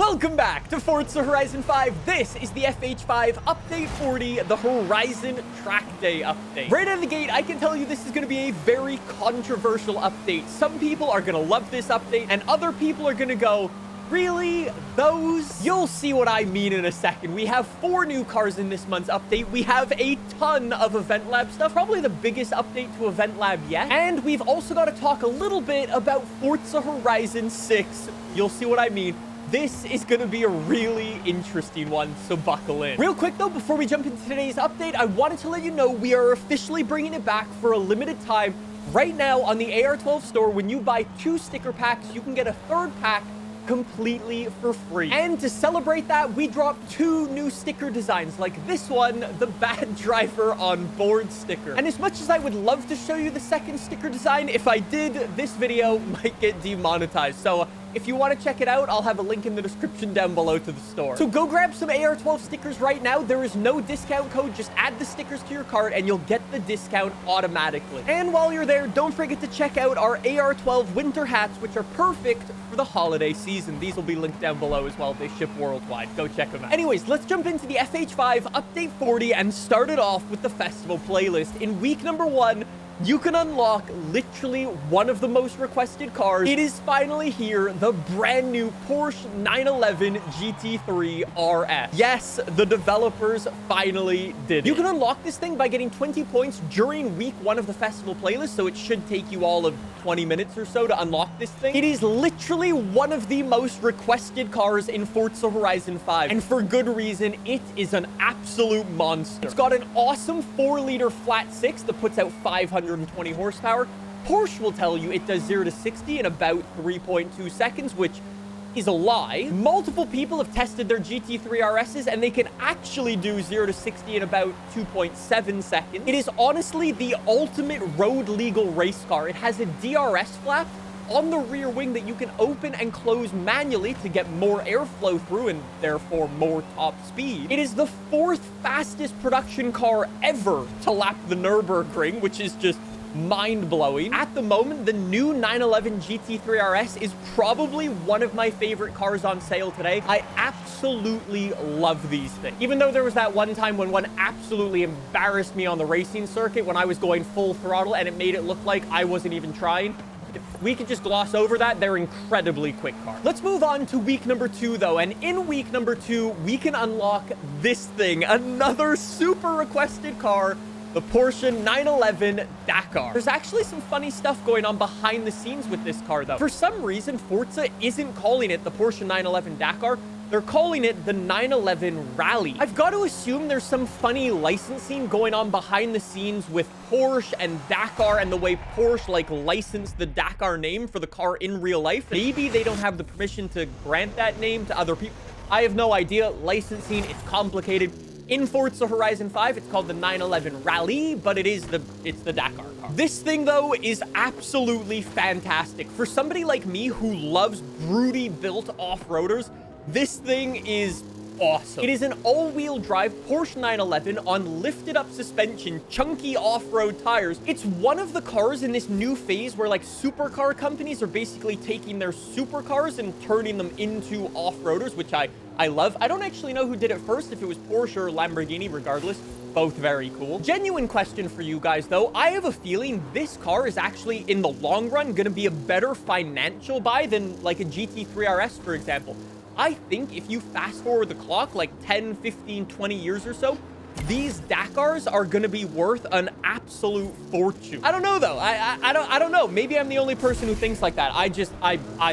Welcome back to Forza Horizon 5. This is the FH5 Update 40, the Horizon Track Day update. Right out of the gate, I can tell you this is going to be a very controversial update. Some people are going to love this update, and other people are going to go, really? Those? You'll see what I mean in a second. We have 4 new cars in this month's update. We have a ton of Event Lab stuff, probably the biggest update to Event Lab yet. And we've also got to talk a little bit about Forza Horizon 6. You'll see what I mean. This is going to be a really interesting one, so buckle in. Real quick, though, before we jump into today's update, I wanted to let you know we are officially bringing it back for a limited time. Right now, on the AR12 store, when you buy 2 sticker packs, you can get a 3rd pack completely for free. And to celebrate that, we dropped 2 new sticker designs, like this one, the Bad Driver on Board sticker. And as much as I would love to show you the 2nd sticker design, if I did, this video might get demonetized. So if you want to check it out, I'll have a link in the description down below to the store. So go grab some AR12 stickers right now. There is no discount code. Just add the stickers to your cart and you'll get the discount automatically. And while you're there, don't forget to check out our AR12 winter hats, which are perfect for the holiday season. These will be linked down below as well. They ship worldwide. Go check them out. Anyways, let's jump into the FH5 Update 40 and start it off with the festival playlist. In week number 1, you can unlock literally one of the most requested cars. It is finally here, the brand new Porsche 911 GT3 RS. Yes, the developers finally did it. You can unlock this thing by getting 20 points during week 1 of the festival playlist, so it should take you all of 20 minutes or so to unlock this thing. It is literally one of the most requested cars in Forza Horizon 5, and for good reason. It is an absolute monster. It's got an awesome 4-liter flat 6 that puts out 520 horsepower. Porsche will tell you it does 0 to 60 in about 3.2 seconds, which is a lie. Multiple people have tested their GT3 RSs and they can actually do 0 to 60 in about 2.7 seconds. It is honestly the ultimate road legal race car. It has a DRS flap on the rear wing that you can open and close manually to get more airflow through and therefore more top speed. It is the 4th fastest production car ever to lap the Nürburgring, which is just mind-blowing. At the moment, the new 911 GT3 RS is probably one of my favorite cars on sale today. I absolutely love these things. Even though there was that one time when one absolutely embarrassed me on the racing circuit when I was going full throttle and it made it look like I wasn't even trying. If we could just gloss over that, they're incredibly quick cars. Let's move on to week number 2, though. And in week number 2, we can unlock this thing, another super requested car, the Porsche 911 Dakar. There's actually some funny stuff going on behind the scenes with this car, though. For some reason, Forza isn't calling it the Porsche 911 Dakar. They're calling it the 911 Rally. I've got to assume there's some funny licensing going on behind the scenes with Porsche and Dakar and the way Porsche licensed the Dakar name for the car in real life. Maybe they don't have the permission to grant that name to other people. I have no idea. Licensing, it's complicated. In Forza Horizon 5, it's called the 911 Rally, but it's the Dakar car. This thing, though, is absolutely fantastic. For somebody like me who loves broody built off-roaders, this thing is awesome. It is an all-wheel drive Porsche 911 on lifted up suspension, chunky off-road tires. It's one of the cars in this new phase where supercar companies are basically taking their supercars and turning them into off-roaders, which I love. I don't actually know who did it first, if it was Porsche or Lamborghini. Regardless, both very cool. Genuine question for you guys, though. I have a feeling this car is actually, in the long run, going to be a better financial buy than like a GT3 RS, for example. I think if you fast forward the clock like 10, 15, 20 years or so, these Dakars are going to be worth an absolute fortune. I don't know, though. I don't know. Maybe I'm the only person who thinks like that. I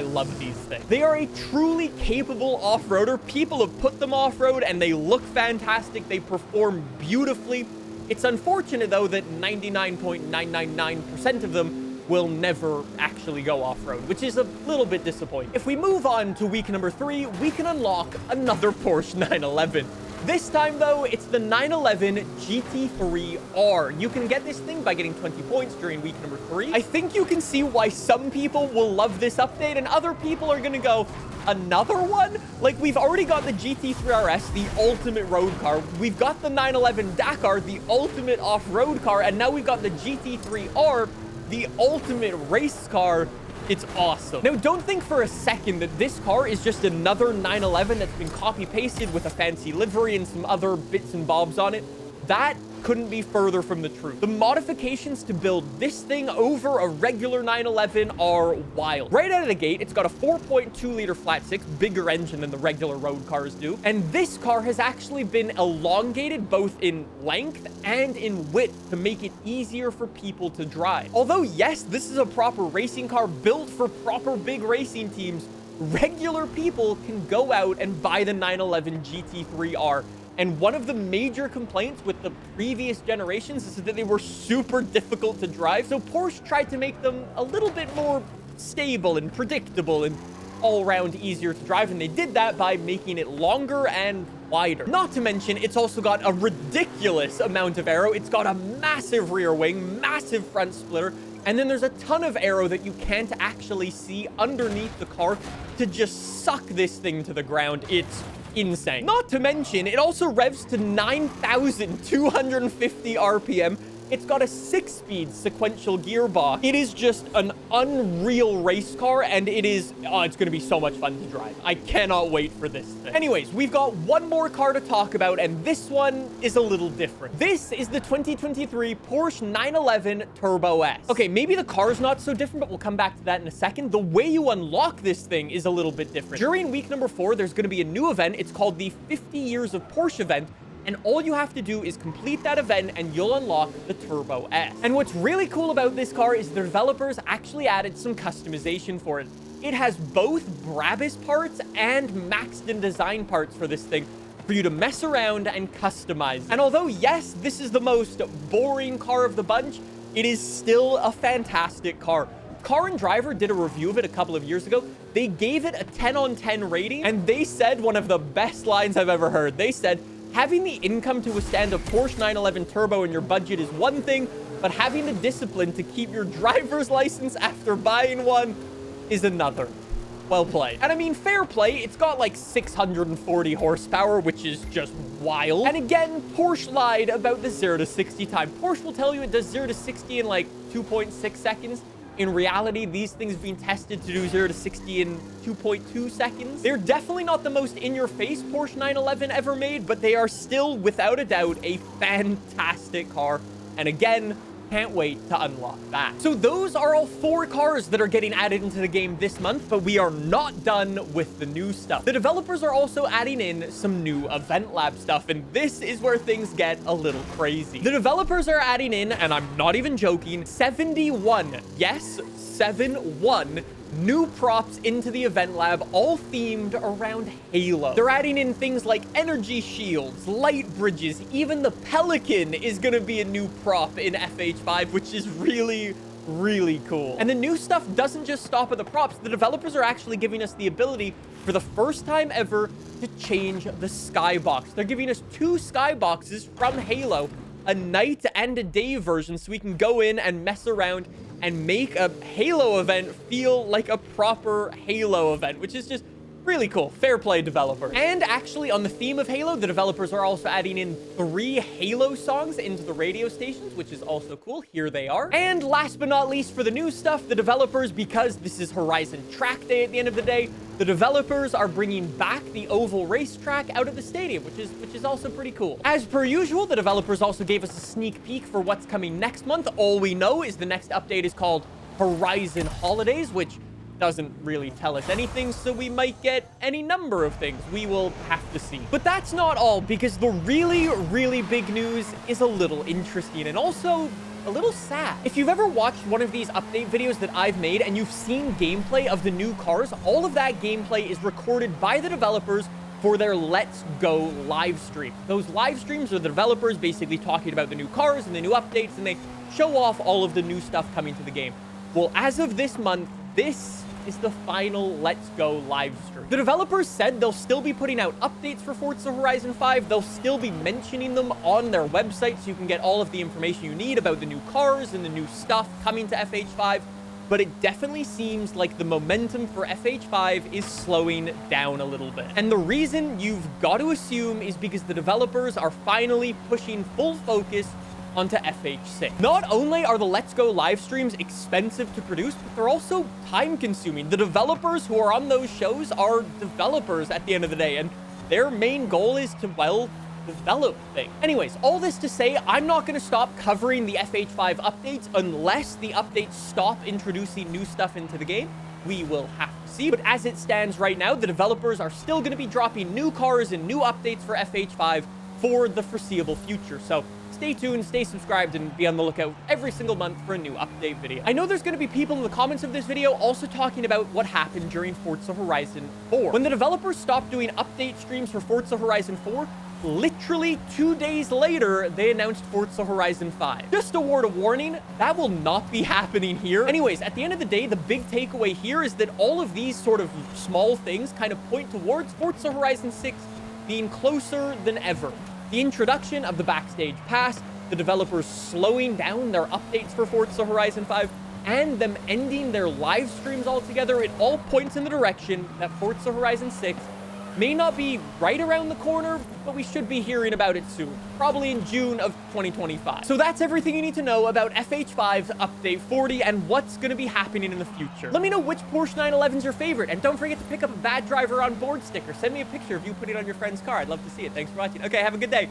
love these things. They are a truly capable off-roader. People have put them off-road and they look fantastic. They perform beautifully. It's unfortunate, though, that 99.999% of them will never actually go off-road, which is a little bit disappointing. If we move on to week number 3, we can unlock another Porsche 911. This time, though, it's the 911 GT3R. You can get this thing by getting 20 points during week number 3. I think you can see why some people will love this update and other people are gonna go, another one? Like, we've already got the GT3 RS, the ultimate road car. We've got the 911 Dakar, the ultimate off-road car. And now we've got the GT3R, the ultimate race car. It's awesome. Now, don't think for a second that this car is just another 911 that's been copy-pasted with a fancy livery and some other bits and bobs on it. That couldn't be further from the truth. The modifications to build this thing over a regular 911 are wild. Right out of the gate, it's got a 4.2-liter flat six, bigger engine than the regular road cars do. And this car has actually been elongated both in length and in width to make it easier for people to drive. Although, yes, this is a proper racing car built for proper big racing teams, regular people can go out and buy the 911 GT3R. And one of the major complaints with the previous generations is that they were super difficult to drive. So Porsche tried to make them a little bit more stable and predictable and all around easier to drive. And they did that by making it longer and wider. Not to mention, it's also got a ridiculous amount of aero. It's got a massive rear wing, massive front splitter. And then there's a ton of aero that you can't actually see underneath the car to just suck this thing to the ground. It's insane. Not to mention, it also revs to 9,250 RPM. It's got a 6-speed sequential gearbox. It is just an unreal race car, and it's going to be so much fun to drive. I cannot wait for this thing. Anyways, we've got one more car to talk about, and this one is a little different. This is the 2023 Porsche 911 Turbo S. Okay, maybe the car's not so different, but we'll come back to that in a second. The way you unlock this thing is a little bit different. During week number 4, there's going to be a new event. It's called the 50 Years of Porsche event. And all you have to do is complete that event and you'll unlock the Turbo S. And what's really cool about this car is the developers actually added some customization for it. It has both Brabus parts and Maxton design parts for this thing for you to mess around and customize. And although, yes, this is the most boring car of the bunch, it is still a fantastic car. Car and Driver did a review of it a couple of years ago. They gave it a 10 on 10 rating, and they said one of the best lines I've ever heard. They said, having the income to withstand a Porsche 911 Turbo in your budget is one thing, but having the discipline to keep your driver's license after buying one is another. Well played. And I mean, fair play. It's got like 640 horsepower, which is just wild. And again, Porsche lied about the 0 to 60 time. Porsche will tell you it does 0 to 60 in like 2.6 seconds. In reality, these things have been tested to do 0 to 60 in 2.2 seconds. They're definitely not the most in-your-face Porsche 911 ever made, but they are still, without a doubt, a fantastic car. And again, can't wait to unlock that. So those are all 4 cars that are getting added into the game this month, but we are not done with the new stuff. The developers are also adding in some new Event Lab stuff, and this is where things get a little crazy. The developers are adding in, and I'm not even joking, 71, yes, 71 new props into the event lab, all themed around Halo. They're adding in things like energy shields, light bridges, even the Pelican is gonna be a new prop in FH5, which is really cool. And the new stuff doesn't just stop at the props. The developers are actually giving us the ability for the first time ever to change the skybox. They're giving us 2 skyboxes from Halo, a night and a day version, so we can go in and mess around and make a Halo event feel like a proper Halo event, which is just really cool. Fair play, developer. And actually, on the theme of Halo, the developers are also adding in 3 Halo songs into the radio stations, which is also cool. Here they are. And last but not least, for the new stuff, the developers, because this is Horizon Track Day at the end of the day, the developers are bringing back the oval racetrack out of the stadium, which is also pretty cool. As per usual, the developers also gave us a sneak peek for what's coming next month. All we know is the next update is called Horizon Holidays, which doesn't really tell us anything, so we might get any number of things. We will have to see. But that's not all, because the really big news is a little interesting and also a little sad. If you've ever watched one of these update videos that I've made and you've seen gameplay of the new cars, all of that gameplay is recorded by the developers for their Let's Go live stream. Those live streams are the developers basically talking about the new cars and the new updates, and they show off all of the new stuff coming to the game. Well, as of this month, this is the final Let's Go live stream. The developers said they'll still be putting out updates for Forza Horizon 5. They'll still be mentioning them on their website, so you can get all of the information you need about the new cars and the new stuff coming to FH5. But it definitely seems like the momentum for FH5 is slowing down a little bit. And the reason you've got to assume is because the developers are finally pushing full focus onto FH6. Not only are the Let's Go live streams expensive to produce, but they're also time consuming. The developers who are on those shows are developers at the end of the day, and their main goal is to, well, develop things. Anyways, all this to say, I'm not going to stop covering the FH5 updates unless the updates stop introducing new stuff into the game. We will have to see. But as it stands right now, the developers are still going to be dropping new cars and new updates for FH5 for the foreseeable future. So stay tuned, stay subscribed, and be on the lookout every single month for a new update video. I know there's going to be people in the comments of this video also talking about what happened during Forza Horizon 4. When the developers stopped doing update streams for Forza Horizon 4, literally 2 days later, they announced Forza Horizon 5. Just a word of warning, that will not be happening here. Anyways, at the end of the day, the big takeaway here is that all of these sort of small things kind of point towards Forza Horizon 6 being closer than ever. The introduction of the Backstage Pass, the developers slowing down their updates for Forza Horizon 5, and them ending their live streams altogether, it all points in the direction that Forza Horizon 6 may not be right around the corner, but we should be hearing about it soon, probably in June of 2025. So that's everything you need to know about FH5's Update 40 and what's going to be happening in the future. Let me know which Porsche 911 is your favorite, and don't forget to pick up a Bad Driver on Board sticker. Send me a picture of you putting it on your friend's car. I'd love to see it. Thanks for watching. Okay, have a good day.